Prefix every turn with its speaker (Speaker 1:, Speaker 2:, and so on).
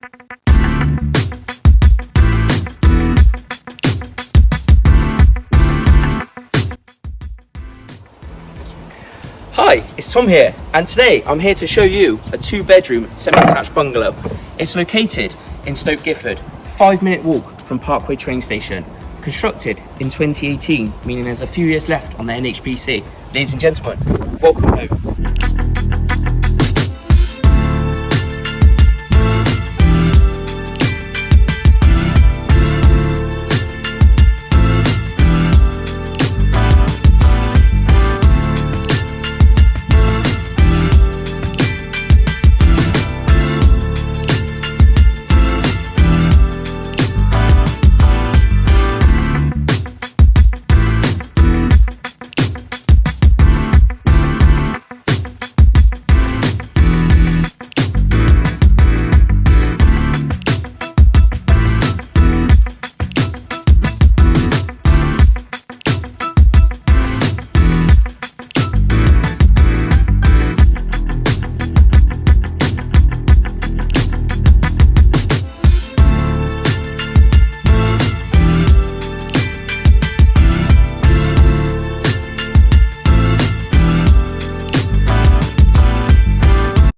Speaker 1: Hi, it's Tom here, and today I'm here to show you a 2-bedroom semi-detached bungalow. It's located in Stoke Gifford, 5-minute walk from Parkway train station. Constructed in 2018, meaning there's a few years left on the NHBC. Ladies and gentlemen, welcome home.